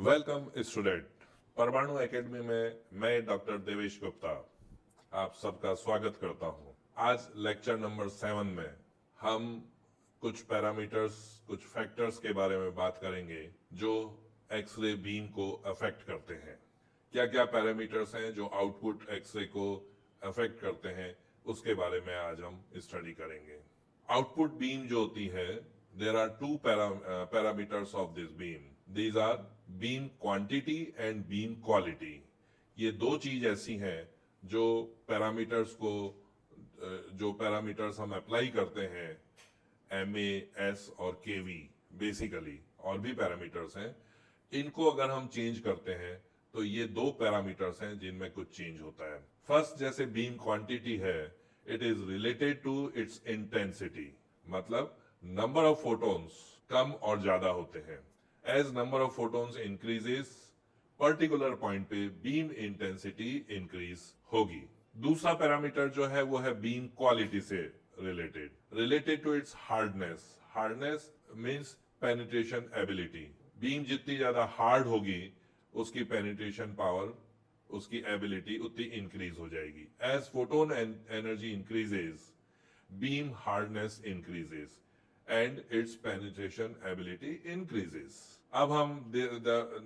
Welcome student. परमाणु academy में मैं डॉक्टर देवेश गुप्ता आप सबका स्वागत करता हूं। आज लेक्चर नंबर 7 में हम कुछ पैरामीटर्स, कुछ फैक्टर्स के बारे में बात करेंगे जो एक्सरे बीम को अफेक्ट करते हैं। क्या क्या पैरामीटर्स हैं जो आउटपुट एक्सरे को अफेक्ट करते हैं, उसके बारे में आज हम स्टडी करेंगे। आउटपुट बीम जो होती है, there are two parameters of this beam. These are beam quantity and beam quality. ये दो चीज ऐसी हैं जो पैरामीटर्स हम अप्लाई करते हैं, MAS और KV बेसिकली, और भी पैरामीटर्स हैं। इनको अगर हम चेंज करते हैं तो ये दो पैरामीटर्स हैं जिनमें कुछ चेंज होता है। फर्स्ट, जैसे बीम क्वांटिटी है, it is related to its intensity, मतलब नंबर ऑफ फोटोन्स कम और ज्यादा होते हैं। As number of photons increases, particular point पे बीम इंटेंसिटी इंक्रीज होगी। दूसरा पैरामीटर जो है वो है बीम क्वालिटी से related to its hardness. Hardness means penetration ability. Beam जितनी ज्यादा हार्ड होगी उसकी पेनिट्रेशन पावर, उसकी एबिलिटी उतनी इंक्रीज हो जाएगी। As photon energy increases, beam hardness increases and it's penetration ability increases. अब हम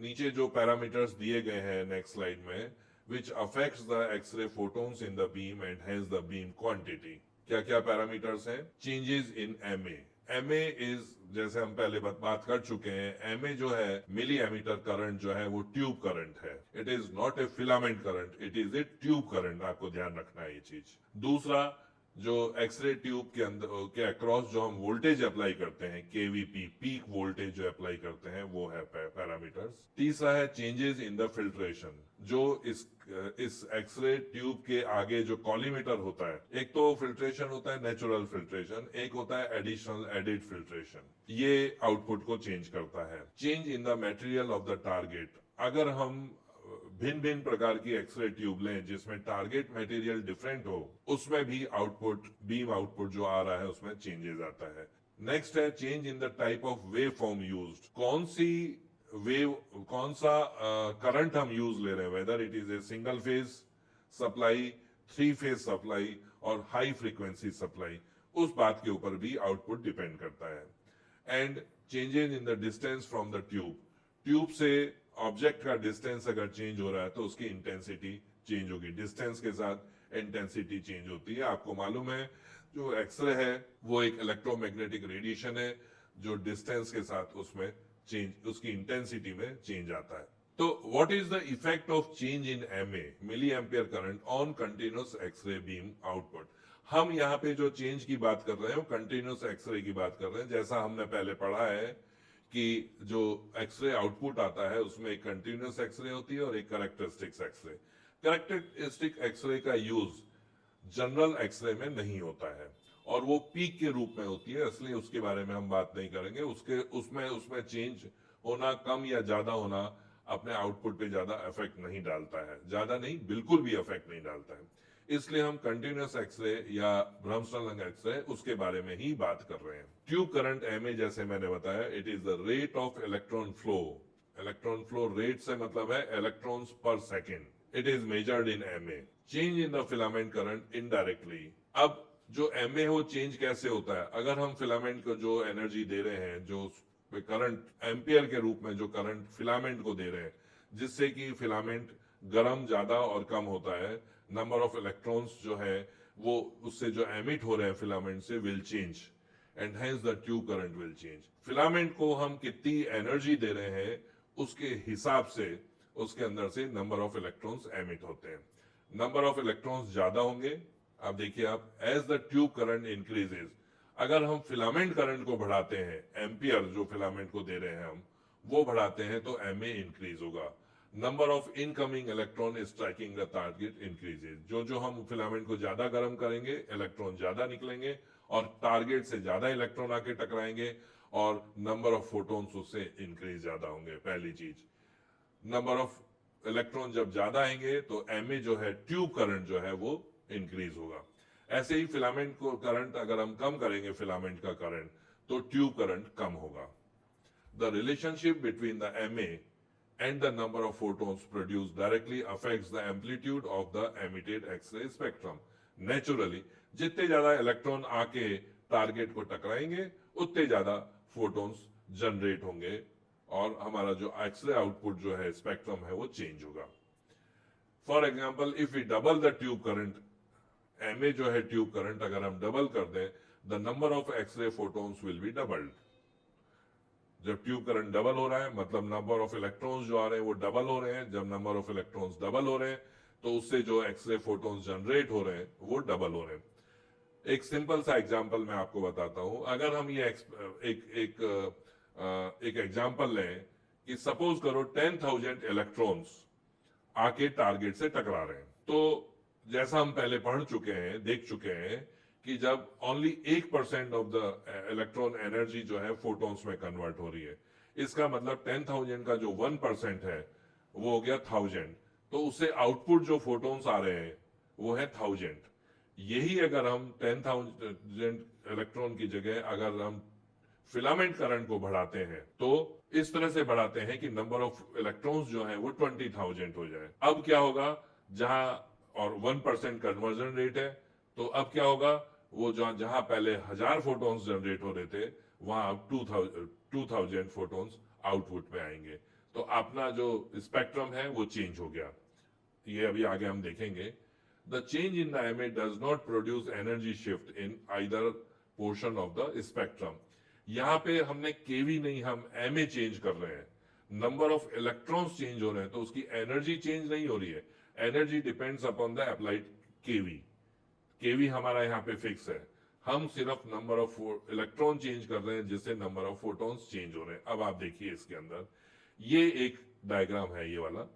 नीचे जो पैरामीटर्स दिए गए हैं नेक्स्ट स्लाइड में, which affects the x-ray photons in the beam and has the beam quantity. क्या क्या पैरामीटर्स हैं? Changes in MA। MA is, जैसे हम पहले बात कर चुके हैं, MA जो है, मिली एमीटर करंट जो है वो ट्यूब करंट है। It is not a filament current, it is a tube current. आपको ध्यान रखना है ये चीज। दूसरा, जो एक्सरे ट्यूब के अंदर के अक्रॉस जो हम वोल्टेज अप्लाई करते हैं, KVP, पीक वोल्टेज जो अप्लाई करते हैं, वो है पैरामीटर्स। तीसरा है चेंजेस इन द फिल्ट्रेशन। जो इस एक्सरे ट्यूब के आगे जो कॉलीमीटर होता है, एक तो फिल्ट्रेशन होता है नेचुरल फिल्ट्रेशन, एक होता है एडिशनल एडिड फिल्ट्रेशन। ये आउटपुट को चेंज करता है। Change in the material of the target. अगर हम भिन्न भिन्न प्रकार की एक्सरे ट्यूब लें जिसमें टारगेट मटेरियल डिफरेंट हो, उसमें भी आउटपुट, बीम आउटपुट जो आ रहा है उसमें चेंजेस आता है। नेक्स्ट है change in the type of wave form used. कौन सा करंट हम यूज ले रहे हैं, whether it is a single phase supply, 3 phase supply और हाई फ्रीक्वेंसी सप्लाई, उस बात के ऊपर भी आउटपुट डिपेंड करता है। And changes in the distance from the tube. Tube से ऑब्जेक्ट का डिस्टेंस अगर चेंज हो रहा है तो उसकी इंटेंसिटी चेंज होगी। डिस्टेंस के साथ इंटेंसिटी चेंज होती है। आपको मालूम है जो एक्सरे है वो एक इलेक्ट्रोमैग्नेटिक रेडिएशन है जो डिस्टेंस के साथ उसमें चेंज, उसकी इंटेंसिटी में चेंज आता है। तो what is the effect of change in MA, milli ampere current, on continuous x-ray beam output. हम यहाँ पे जो चेंज की बात कर रहे हैं वो कंटिन्यूअस एक्सरे की बात कर रहे हैं। जैसा हमने पहले पढ़ा है कि जो एक्सरे आउटपुट आता है उसमें एक कंटिन्यूअस एक्सरे होती है और एक कैरेक्टरिस्टिक्स एक्सरे। कैरेक्टरिस्टिक एक्सरे का यूज जनरल एक्सरे में नहीं होता है और वो पीक के रूप में होती है, इसलिए उसके बारे में हम बात नहीं करेंगे। उसमें चेंज होना, कम या ज्यादा होना अपने आउटपुट पे ज्यादा इफेक्ट नहीं डालता है, ज्यादा नहीं, बिल्कुल भी इफेक्ट नहीं डालता है। इसलिए हम कंटिन्यूअस एक्सरे या ब्रह्मस्टर एक्सरे उसके बारे में ही बात कर रहे हैं। ट्यूब करंट MA, जैसे मैंने बताया, it is the rate of electron flow. Electron flow rate से मतलब है इलेक्ट्रॉन्स पर second. It is measured in MA। Change in the filament current indirectly. अब जो MA हो, चेंज कैसे होता है? अगर हम फिलामेंट को जो एनर्जी दे रहे हैं, जो करंट एम्पियर के रूप में जो करंट फिलामेंट को दे रहे हैं, जिससे कि फिलामेंट गर्म ज्यादा और कम होता है, नंबर ऑफ इलेक्ट्रॉन्स जो है वो उससे जो एमिट हो रहे हैं फिलामेंट से will change and hence the tube current will change. Filament को हम कितनी एनर्जी दे रहे हैं उसके हिसाब से उसके अंदर से नंबर ऑफ इलेक्ट्रॉन्स एमिट होते हैं। नंबर ऑफ इलेक्ट्रॉन्स ज्यादा होंगे, अब देखिए आप, as the tube current increases, अगर हम फिलामेंट करंट को बढ़ाते हैं, एम्पियर जो फिलामेंट को दे रहे हैं हम वो बढ़ाते हैं, तो MA इंक्रीज होगा। Number of incoming electron striking the target increases. जो हम फिलामेंट को ज्यादा गर्म करेंगे, इलेक्ट्रॉन ज्यादा निकलेंगे और टारगेट से ज्यादा इलेक्ट्रॉन आके टकराएंगे और नंबर ऑफ फोटोन्स उससे इंक्रीज ज्यादा होंगे। पहली चीज, नंबर ऑफ इलेक्ट्रॉन जब ज्यादा आएंगे तो MA जो है, ट्यूब करंट जो है, वो इंक्रीज होगा। ऐसे ही फिलामेंट को करंट अगर हम कम करेंगे, फिलामेंट का करंट, तो ट्यूब करंट कम होगा। The relationship between the MA and the number of photons produced directly affects the amplitude of the emitted X-ray spectrum. Naturally, जितने ज्यादा इलेक्ट्रॉन आके टारगेट को टकराएंगे उतने ज्यादा फोटॉन्स जनरेट होंगे और हमारा जो एक्सरे आउटपुट जो है स्पेक्ट्रम है वो चेंज होगा. For example, if we double the tube current, mA जो है ट्यूब करंट, अगर हम डबल कर दें, the number of x-ray photons will be doubled. जब ट्यूब करंट डबल हो रहा है मतलब नंबर ऑफ इलेक्ट्रॉन्स जो आ रहे हैं वो डबल हो रहे हैं. जब नंबर ऑफ इलेक्ट्रॉन्स डबल हो रहे हैं तो उससे जो एक्सरे फोटॉन्स जनरेट हो रहे हैं वो डबल हो रहे हैं. एक सिंपल सा एग्जांपल मैं आपको बताता हूं. अगर हम ये एक एग्जांपल लें कि सपोज करो 10,000 इलेक्ट्रॉन्स आके टारगेट से टकरा रहे हैं, तो जैसा हम पहले पढ़ चुके हैं, देख चुके हैं कि जब only 1% of the electron energy जो है फोटॉन्स में कन्वर्ट हो रही है, इसका मतलब 10,000 का जो 1% है वो हो गया 1000. तो उससे आउटपुट जो फोटॉन्स आ रहे हैं वो है 1000. यही अगर हम 10,000 इलेक्ट्रॉन की जगह अगर हम फिलामेंट करंट को बढ़ाते हैं तो इस तरह से बढ़ाते हैं कि नंबर ऑफ इलेक्ट्रॉन्स जो है वो 20,000 हो जाए. अब क्या होगा, जहां और 1% कन्वर्जन रेट है, तो अब क्या होगा, वो जहां पहले 1000 फोटॉन्स जनरेट हो रहे थे वहां अब 2000 फोटॉन्स आउटपुट में आएंगे. तो अपना जो स्पेक्ट्रम है वो चेंज हो गया. ये अभी आगे हम देखेंगे. The change in the MA does not produce energy shift in either portion of the spectrum. यहां पे हमने केवी नहीं, हम MA चेंज कर रहे हैं. नंबर ऑफ इलेक्ट्रॉन्स चेंज हो रहे हैं तो उसकी एनर्जी चेंज नहीं हो रही है. Energy depends upon the applied kV. KV हमारा यहाँ पे फिक्स है. हम सिर्फ नंबर ऑफ इलेक्ट्रॉन चेंज कर रहे हैं जिससे नंबर ऑफ फोटॉन्स चेंज हो रहे हैं. अब आप देखिए इसके अंदर ये एक डायग्राम है, ये वाला,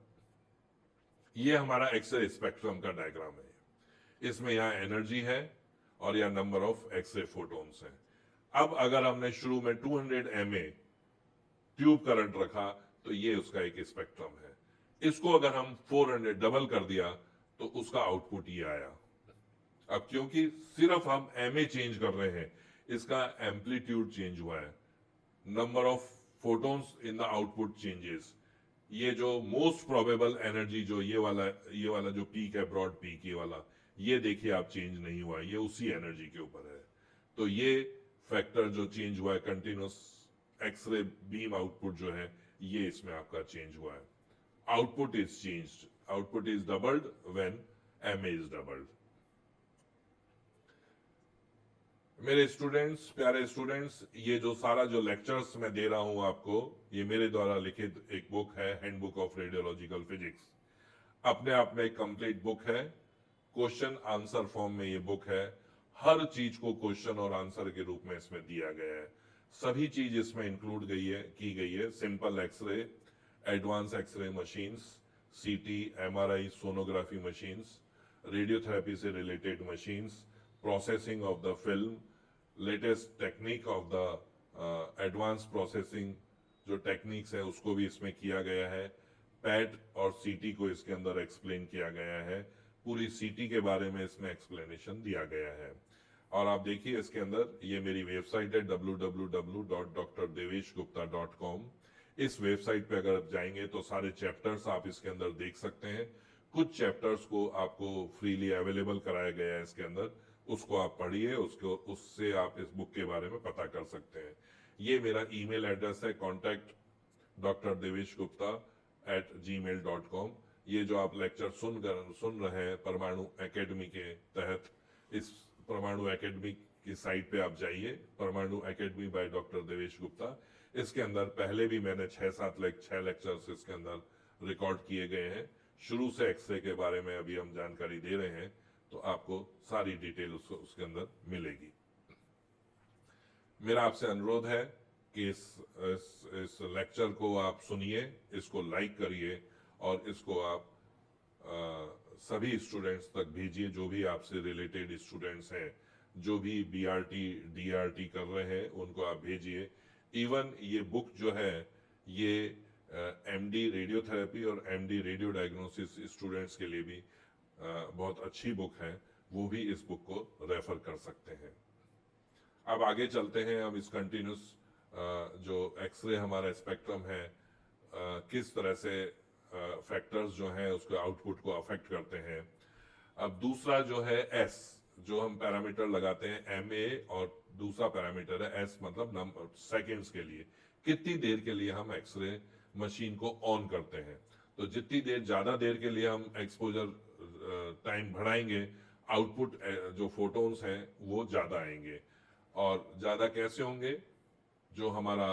ये हमारा एक्सरे स्पेक्ट्रम का डायग्राम है. इसमें यहां एनर्जी है और यहां नंबर ऑफ एक्सरे फोटॉन्स है. अब अगर हमने शुरू में 200 mA ट्यूब करंट रखा तो ये उसका एक स्पेक्ट्रम है. इसको अगर हम 400 डबल कर दिया तो उसका आउटपुट ये आया. अब क्योंकि सिर्फ हम MA चेंज कर रहे हैं, इसका एम्पलीट्यूड चेंज हुआ है. Number of photons in the output changes. ये जो मोस्ट प्रोबेबल एनर्जी जो ये वाला जो पीक है, ब्रॉड पीक, ये वाला, ये देखिए आप चेंज नहीं हुआ, ये उसी एनर्जी के ऊपर है. तो ये फैक्टर जो चेंज हुआ है, कंटिन्यूस एक्सरे बीम आउटपुट जो है, ये इसमें आपका चेंज हुआ है. Output is changed, output is doubled when MA is doubled. मेरे स्टूडेंट्स, प्यारे स्टूडेंट्स, ये जो सारा जो लेक्चर्स मैं दे रहा हूं आपको, ये मेरे द्वारा लिखित एक बुक है, हैंडबुक ऑफ रेडियोलॉजिकल फिजिक्स. अपने आप में एक कंप्लीट बुक है. क्वेश्चन आंसर फॉर्म में ये बुक है. हर चीज को क्वेश्चन और आंसर के रूप में इसमें दिया गया है. सभी चीज इसमें इंक्लूड की गई है. Simple X ray, advance X ray machines, CT, MRI, sonography machines, radiotherapy से related machines, processing of the film, latest technique of the advance processing जो टेक्निक्स है उसको भी इसमें किया गया है. पैट और CT को इसके अंदर एक्सप्लेन किया गया है. पूरी CT के बारे में इसमें एक्सप्लेनेशन दिया गया है. और आप देखिए इसके अंदर, ये मेरी वेबसाइट है www.drdeveshgupta.com. इस वेबसाइट पे अगर आप जाएंगे तो सारे चैप्टर्स आप इसके अंदर देख सकते हैं. कुछ चैप्टर्स को आपको फ्रीली अवेलेबल कराया गया है इसके अंदर, उसको आप पढ़िए, उससे आप इस बुक के बारे में पता कर सकते हैं. ये मेरा ईमेल एड्रेस है contact.drdeveshgupta@gmail.com. ये जो आप लेक्चर सुन रहे हैं परमाणु एकेडमी के तहत, इस परमाणु एकेडमी की साइट पे आप जाइए, परमाणु academy by doctor Devesh Gupta. इसके अंदर पहले भी मैंने 6 लेक्चर्स इसके अंदर रिकॉर्ड किए गए हैं. शुरू से एक्सरे के बारे में अभी हम जानकारी दे रहे हैं, तो आपको सारी डिटेल उसके अंदर मिलेगी. मेरा आपसे अनुरोध है कि इस लेक्चर को आप सुनिए, इसको लाइक करिए और इसको आप सभी स्टूडेंट्स तक भेजिए, जो भी आपसे रिलेटेड स्टूडेंट्स हैं, जो भी BRT DRT कर रहे हैं उनको आप भेजिए. इवन ये बुक जो है ये MD रेडियोथेरेपी और MD रेडियो डायग्नोसिस स्टूडेंट्स के लिए भी बहुत अच्छी बुक है, वो भी इस बुक को रेफर कर सकते हैं. अब आगे चलते हैं. अब इस कंटिन्यूस जो एक्सरे हमारा स्पेक्ट्रम है किस तरह से फैक्टर्स जो हैं उसके आउटपुट को अफेक्ट करते हैं। अब दूसरा जो है एस, जो हम पैरामीटर लगाते हैं एम ए, और दूसरा पैरामीटर है एस, मतलब नंबर सेकेंड्स के लिए, कितनी देर के लिए हम एक्सरे मशीन को ऑन करते हैं। तो जितनी देर, ज्यादा देर के लिए हम एक्सपोजर टाइम बढ़ाएंगे, आउटपुट जो फोटोन्स हैं वो ज्यादा आएंगे। और ज्यादा कैसे होंगे, जो हमारा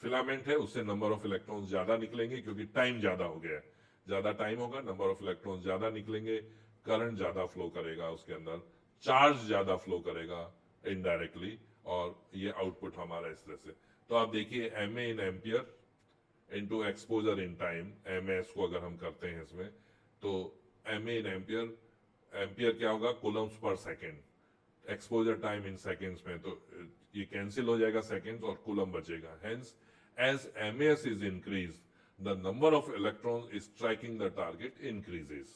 फिलामेंट है उससे नंबर ऑफ इलेक्ट्रॉन्स ज्यादा निकलेंगे, क्योंकि टाइम ज्यादा हो गया है, ज्यादा टाइम होगा, नंबर ऑफ इलेक्ट्रॉन्स ज्यादा निकलेंगे, करंट ज्यादा फ्लो करेगा उसके अंदर, चार्ज ज्यादा फ्लो करेगा इनडायरेक्टली, और ये आउटपुट हमारा इस तरह से। तो आप देखिए M A in ampere into exposure in time, M S को अगर हम करते हैं इसमें, तो M A in ampere, ampere क्या होगा, coulombs per second, exposure time in seconds में, तो ये कैंसिल हो जाएगा सेकेंड्स और कूलम बचेगा। Hence as mAs is increase, the number of electrons striking the target increases.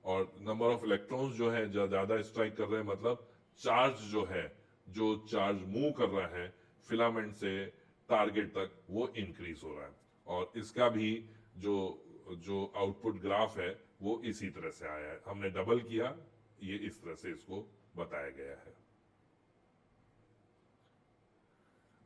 और नंबर ऑफ इलेक्ट्रॉन्स जो है ज्यादा स्ट्राइक कर रहे हैं, मतलब चार्ज जो है, जो चार्ज मूव कर रहा है फिलामेंट से टारगेट तक, वो इंक्रीज हो रहा है। और इसका भी जो जो आउटपुट ग्राफ है वो इसी तरह से आया है, हमने डबल किया, ये इस तरह से इसको बताया गया है।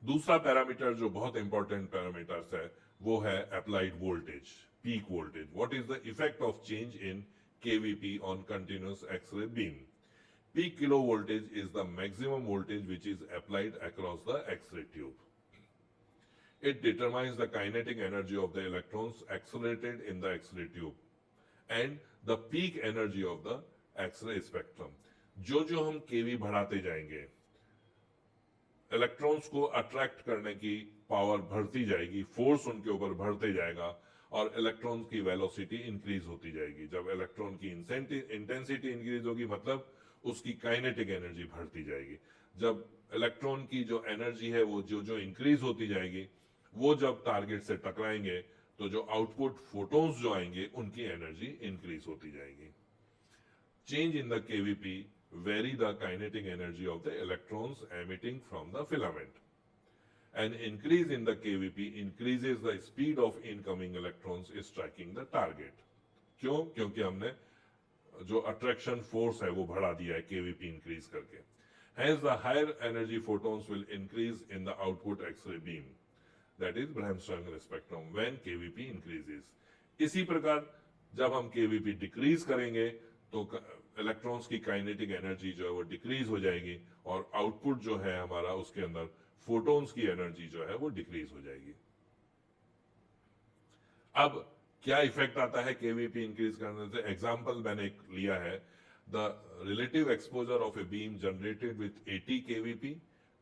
दूसरा पैरामीटर जो बहुत इंपॉर्टेंट पैरामीटर्स है वो है applied voltage, peak voltage. What is the effect of change in kVp on continuous x-ray beam. Peak kilovoltage is the maximum voltage which is applied across the X-ray tube. It determines the kinetic energy of the electrons accelerated in the X-ray tube and the peak energy of the X-ray spectrum. जो जो हम केवी बढ़ाते जाएंगे, electrons को attract करने की power बढ़ती जाएगी, फोर्स उनके ऊपर बढ़ते जाएगा, और इलेक्ट्रॉन की वेलोसिटी इंक्रीज होती जाएगी। जब इलेक्ट्रॉन की इंटेंसिटी इंक्रीज होगी, मतलब उसकी काइनेटिक एनर्जी बढ़ती जाएगी। जब इलेक्ट्रॉन की जो एनर्जी है वो जो इंक्रीज होती जाएगी, वो जब टारगेट से टकराएंगे तो जो आउटपुट फोटोन्स जो आएंगे उनकी एनर्जी इंक्रीज होती जाएगी। Change in the KVP vary the kinetic energy of the electrons emitting from the filament. An increase in the KVP increases the speed of incoming electrons striking the target. क्यों? क्योंकि हमने जो attraction force है वो बढ़ा दिया है KVP increase करके। Hence the higher energy photons will increase in the output X-ray beam, that is Brahms-Steiner spectrum, when KVP increases. इसी प्रकार जब हम KVP डिक्रीज करेंगे तो इलेक्ट्रॉन्स की काइनेटिक एनर्जी जो है वो डिक्रीज हो जाएगी, और आउटपुट जो है हमारा उसके अंदर फोटोन्स की एनर्जी जो है वो डिक्रीज हो जाएगी। अब क्या इफेक्ट आता है केवीपी इंक्रीज करने से? एग्जांपल मैंने एक लिया है, the relative exposure of a beam generated with 80 KVP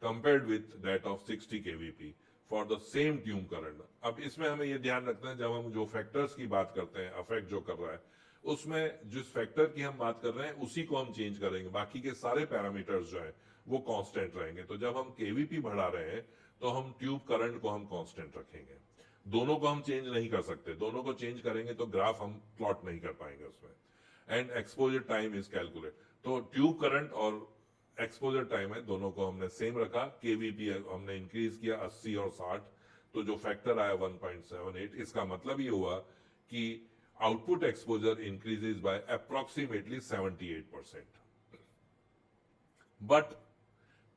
compared with that of 60 KVP for the same tube current. अब इसमें हमें यह ध्यान रखना है, जब हम जो फैक्टर्स की बात करते हैं, अफेक्ट जो कर रहा है, उसमें जिस फैक्टर की हम बात कर रहे हैं उसी को हम चेंज करेंगे, बाकी के सारे पैरामीटर्स जो है वो कांस्टेंट रहेंगे। तो जब हम केवीपी बढ़ा रहे हैं तो हम ट्यूब करंट को हम कांस्टेंट रखेंगे, दोनों को हम चेंज नहीं कर सकते, दोनों को चेंज करेंगे तो ग्राफ हम प्लॉट नहीं कर पाएंगे उसमें। And exposure time is calculate, तो ट्यूब करंट और एक्सपोजर टाइम है दोनों को हमने सेम रखा, केवीपी हमने इंक्रीज किया 80 और 60, तो जो फैक्टर आया 1.78। इसका मतलब ये हुआ कि output exposure increases by approximately 78%। But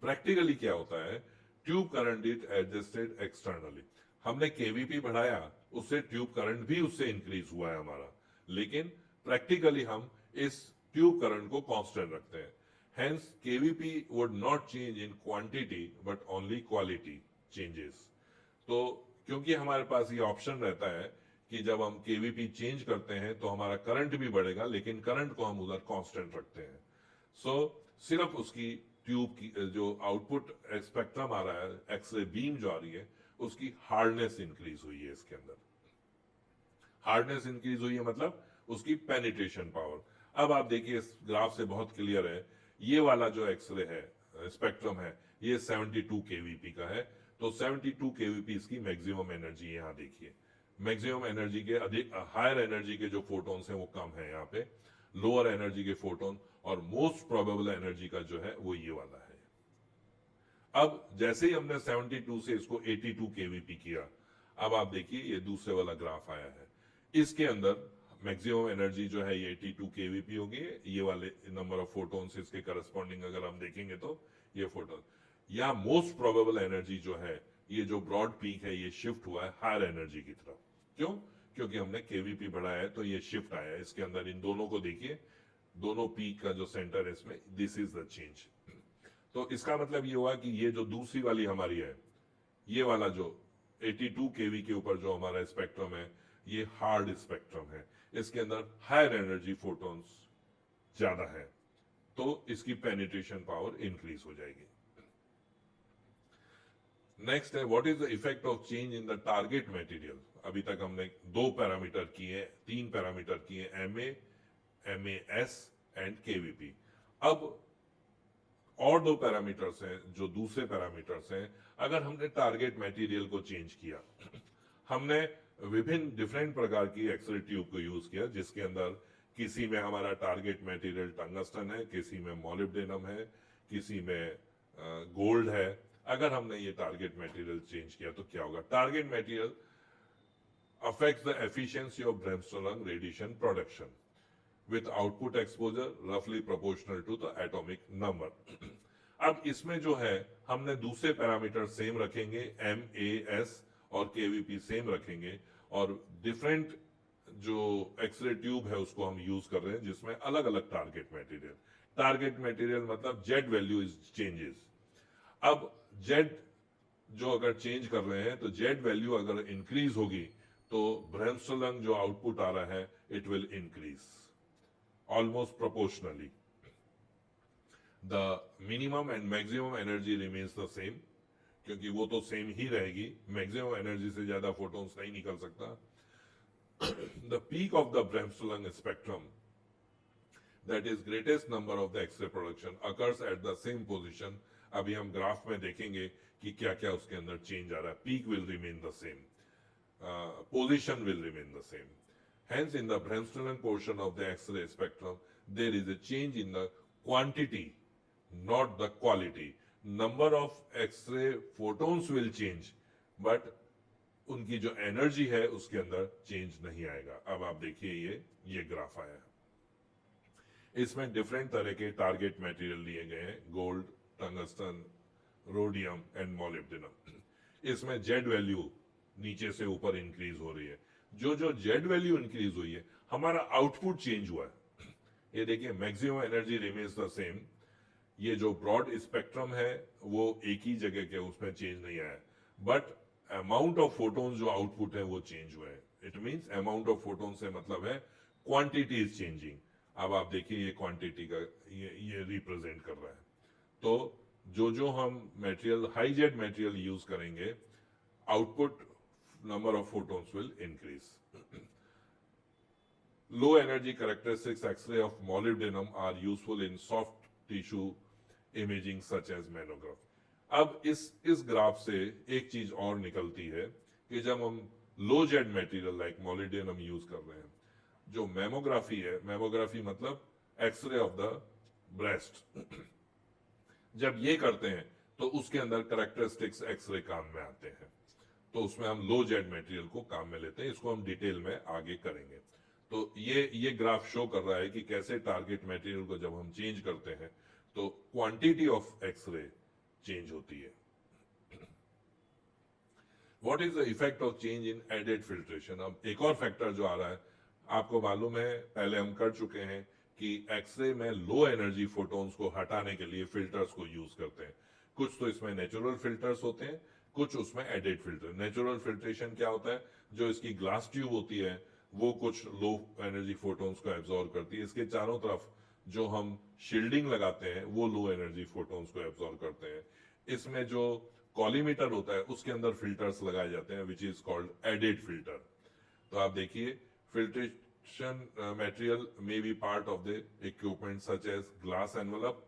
practically क्या होता है, tube current is adjusted externally. हमने केवीपी बढ़ाया, उससे ट्यूब करंट भी उससे इंक्रीज हुआ है हमारा, लेकिन प्रैक्टिकली हम इस ट्यूब करंट को कांस्टेंट रखते हैं। Hence KVP would not change in quantity but only quality changes. तो क्योंकि हमारे पास ये ऑप्शन रहता है कि जब हम केवीपी चेंज करते हैं तो हमारा करंट भी बढ़ेगा, लेकिन करंट को हम उधर कांस्टेंट रखते हैं। सो सिर्फ उसकी ट्यूब की जो आउटपुट स्पेक्ट्रम आ रहा है, एक्सरे बीम जो आ रही है, उसकी हार्डनेस इंक्रीज हुई है। इसके अंदर हार्डनेस इंक्रीज हुई है, मतलब उसकी पेनिट्रेशन पावर। अब आप देखिए इस ग्राफ से बहुत क्लियर है, ये वाला जो एक्सरे है स्पेक्ट्रम है, ये 72 केवीपी का है। तो 72 केवीपी इसकी मैक्सिमम एनर्जी, यहाँ देखिए मैक्सिमम एनर्जी के अधिक, हायर एनर्जी के जो फोटोन्स हैं वो कम है यहाँ पे, लोअर एनर्जी के फोटोन, और मोस्ट प्रोबेबल एनर्जी का जो है वो ये वाला है। अब जैसे ही हमने 72 से इसको 82 केवीपी किया, अब आप देखिए ये दूसरे वाला ग्राफ आया है। इसके अंदर मैक्सिमम एनर्जी जो है ये 82 केवीपी होगी। ये वाले नंबर ऑफ फोटोन्स इसके करस्पॉन्डिंग अगर हम देखेंगे तो ये फोटोन, या मोस्ट प्रोबेबल एनर्जी जो है, ये जो ब्रॉड पीक है ये शिफ्ट हुआ है हायर एनर्जी की तरफ। क्यों? क्योंकि हमने केवीपी बढ़ाया है तो ये शिफ्ट आया है। इसके अंदर इन दोनों को देखिए, दोनों पीक का जो सेंटर है इसमें, दिस इज द चेंज। तो इसका मतलब ये हुआ कि ये जो दूसरी वाली हमारी है, ये वाला जो 82 केवी के ऊपर जो हमारा स्पेक्ट्रम है, ये हार्ड स्पेक्ट्रम है। इसके अंदर हायर एनर्जी फोटॉन्स ज्यादा है, तो इसकी पेनिट्रेशन पावर इंक्रीज हो जाएगी। नेक्स्ट है what is the effect of change in the target material. अभी तक हमने 2 पैरामीटर किए, 3 पैरामीटर किए, MAS एंड KVP। अब और 2 पैरामीटर्स हैं जो दूसरे पैरामीटर्स हैं। अगर हमने टारगेट मटेरियल को चेंज किया, हमने विभिन्न डिफरेंट प्रकार की एक्सरे ट्यूब को यूज किया, जिसके अंदर किसी में हमारा टारगेट मटेरियल टंगस्टन है, किसी में मोलिब्डेनम है, किसी में गोल्ड है। अगर हमने ये टारगेट मटेरियल चेंज किया तो क्या होगा? Target material affects the efficiency of bremsstrahlung radiation production with output exposure roughly proportional to the atomic number। अब इसमें जो है हमने दूसरे पैरामीटर सेम रखेंगे, MAS और KVP सेम रखेंगे, और डिफरेंट जो एक्सरे ट्यूब है उसको हम यूज कर रहे हैं जिसमें अलग अलग टारगेट मटेरियल मतलब जेड वैल्यू इज चेंजेस। अब जेड जो अगर चेंज कर रहे हैं तो जेड वैल्यू अगर इंक्रीज होगी तो ब्रेमस्ट्रलंग जो आउटपुट आ रहा है it will increase almost proportionally. The minimum and maximum energy remains the same, क्योंकि वो तो सेम ही रहेगी, मैक्सिमम एनर्जी से ज्यादा फोटॉन्स नहीं निकल सकता। The peak of the bremsstrahlung spectrum, that is greatest number of the X ray production, occurs at the same position. अभी हम ग्राफ में देखेंगे कि क्या क्या उसके अंदर चेंज आ रहा है। Peak will remain the same, position will remain the same. Hence, in the Bremsstrahlung portion of the X-ray spectrum, there is a change in the quantity, not the quality. Number of X-ray photons will change, but उनकी जो energy है उसके अंदर change नहीं आएगा। अब आप देखिए ये ग्राफ आया है। इसमें डिफरेंट तरह के टारगेट मटेरियल लिए गए हैं, gold, tungsten, rhodium and molybdenum. इसमें जेड वैल्यू नीचे से ऊपर इंक्रीज हो रही है। जो जेड वैल्यू इंक्रीज हुई है, हमारा आउटपुट चेंज हुआ है। ये देखिए maximum energy remains the same. ये जो ब्रॉड स्पेक्ट्रम है वो एक ही जगह के, उसमें चेंज नहीं आया, बट अमाउंट ऑफ फोटोन्स जो आउटपुट है वो चेंज हुआ है। It means amount of photon से मतलब है क्वांटिटी इज चेंजिंग। अब आप देखिए ये क्वांटिटी का ये रिप्रेजेंट कर रहा है। तो जो हम material, high Z material use करेंगे, output number of photons will increase. Low energy characteristics X-ray of molybdenum are useful in soft tissue imaging such as mammograph। अब इस ग्राफ से एक चीज और निकलती है कि जब हम low Z material like molybdenum use कर रहे हैं, जो मैमोग्राफी है, मैमोग्राफी मतलब एक्सरे ऑफ द ब्रेस्ट, जब ये करते हैं तो उसके अंदर कैरेक्टरिस्टिक्स एक्सरे काम में आते हैं। तो उसमें हम लो जेड मटेरियल को काम में लेते हैं। इसको हम डिटेल में आगे करेंगे। तो ये ग्राफ शो कर रहा है कि कैसे टारगेट मटेरियल को जब हम चेंज करते हैं तो क्वांटिटी ऑफ एक्सरे चेंज होती है। What is the effect of change in added filtration. अब एक और फैक्टर जो आ रहा है, आपको मालूम है, पहले हम कर चुके हैं कि एक्सरे में लो एनर्जी फोटोन्स को हटाने के लिए फिल्टर्स को यूज करते हैं। कुछ तो इसमें नेचुरल फिल्टर्स होते हैं, कुछ उसमें एडेड फिल्टर। नेचुरल फिल्ट्रेशन क्या होता है? जो इसकी ग्लास ट्यूब होती है वो कुछ लो एनर्जी फोटोन्स को एब्जॉर्ब करती है। इसके चारों तरफ जो हम शील्डिंग लगाते हैं वो लो एनर्जी फोटोन्स को एब्जॉर्ब करते हैं। इसमें जो कॉलीमीटर होता है उसके अंदर फिल्टर्स लगाए जाते हैं, which is called added filter. तो आप देखिए filtration material may be part of the equipment such as glass envelope,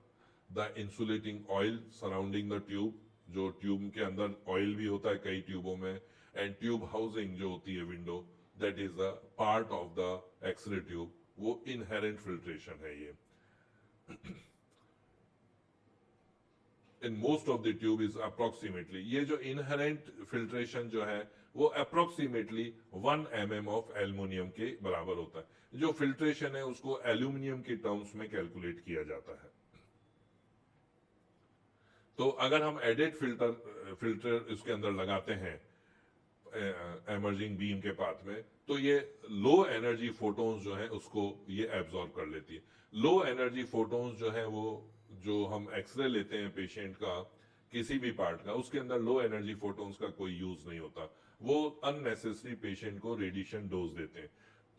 the insulating oil surrounding the tube, जो ट्यूब के अंदर ऑयल भी होता है कई ट्यूबों में, एंड ट्यूब हाउसिंग जो होती है window, that is the part of the x-ray tube. वो इनहेरेंट फिल्ट्रेशन है ये। In most of the tube is approximately, ये जो इनहेरेंट फिल्ट्रेशन जो है वो अप्रोक्सीमेटली 1 mm ऑफ एल्युमिनियम के बराबर होता है। जो फिल्ट्रेशन है उसको एल्यूमिनियम के टर्म्स में कैलकुलेट किया जाता है। तो अगर हम एडेड फिल्टर इसके अंदर लगाते हैं एमर्जिंग बीम के पाथ में, तो ये लो एनर्जी फोटोन्स जो है उसको ये एब्जॉर्ब कर लेती है। लो एनर्जी फोटोन्स जो है वो जो हम एक्सरे लेते हैं पेशेंट का किसी भी पार्ट का, उसके अंदर लो एनर्जी फोटोन्स का कोई यूज नहीं होता, वो अननेसेसरी पेशेंट को रेडिएशन डोज देते हैं।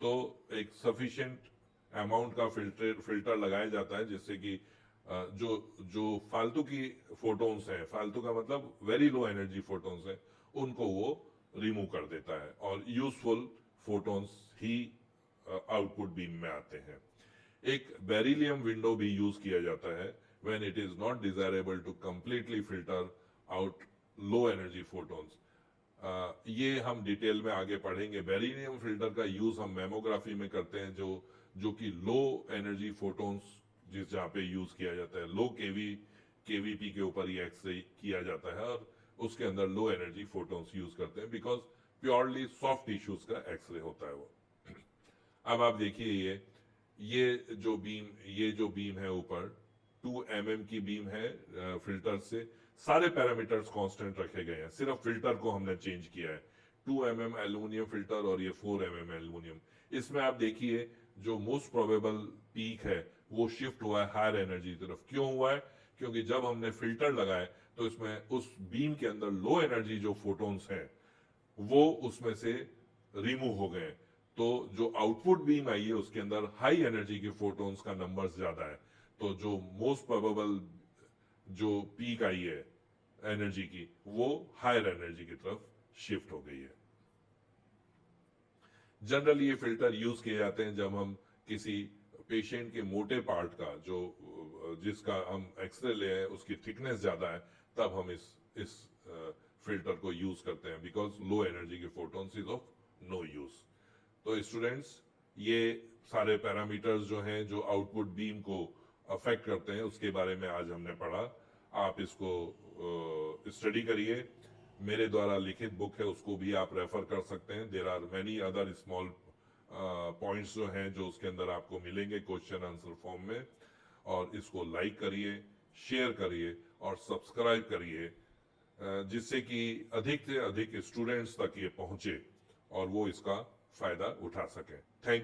तो एक सफिशिएंट अमाउंट का फिल्टर लगाया जाता है जिससे कि जो जो फालतू की फोटोन्स हैं, फालतू का मतलब वेरी लो एनर्जी फोटोन्स हैं, उनको वो रिमूव कर देता है और यूजफुल फोटोन्स ही आउटपुट बीम में आते हैं। एक बेरिलियम विंडो भी यूज किया जाता है when it is not desirable to completely filter out low energy photons. ये हम डिटेल में आगे पढ़ेंगे। बेरिलियम फिल्टर का यूज हम मेमोग्राफी में करते हैं, जो कि लो एनर्जी फोटोन्स जिस जहाँ पे यूज किया जाता है, लो केवीपी के ऊपर ये एक्सरे किया जाता है और उसके अंदर लो एनर्जी फोटोन्स यूज करते हैं बिकॉज प्योरली सॉफ्ट टिश्यूज का एक्सरे होता है वो। अब आप देखिए ये जो बीम है ऊपर 2 mm की बीम है, फिल्टर से सारे पैरामीटर्स कांस्टेंट रखे गए हैं, सिर्फ फिल्टर को हमने चेंज किया है। 2 mm एल्यूमिनियम फिल्टर और ये 4 mm एल्यूमिनियम। इसमें आप देखिए जो मोस्ट प्रोबेबल पीक है वो शिफ्ट हुआ है हायर एनर्जी की तरफ। क्यों हुआ है? क्योंकि जब हमने फिल्टर लगाए तो इसमें उस बीम के अंदर लो एनर्जी जो फोटोन्स हैं वो उसमें से रिमूव हो गए, तो जो आउटपुट बीम आई है उसके अंदर हाई एनर्जी के फोटोन्स का नंबर ज्यादा है, तो जो मोस्ट प्रोबेबल जो पीक आई है एनर्जी की वो हायर एनर्जी की तरफ शिफ्ट हो गई है। जनरली ये फिल्टर यूज किए जाते हैं जब हम किसी पेशेंट के मोटे पार्ट का जिसका हम एक्सरे ले हैं उसकी थिकनेस ज्यादा है, तब हम इस फिल्टर को यूज करते हैं बिकॉज लो एनर्जी के photons is of no use. तो स्टूडेंट्स, ये सारे पैरामीटर्स जो हैं जो आउटपुट बीम को अफेक्ट करते हैं उसके बारे में आज हमने पढ़ा। आप इसको स्टडी करिए। मेरे द्वारा लिखित बुक है उसको भी आप रेफर कर सकते हैं। There are many other small points जो हैं जो उसके अंदर आपको मिलेंगे क्वेश्चन आंसर फॉर्म में। और इसको लाइक करिए, शेयर करिए और सब्सक्राइब करिए जिससे कि अधिक से अधिक स्टूडेंट्स तक ये पहुंचे और वो इसका फायदा उठा सकें। Thank you.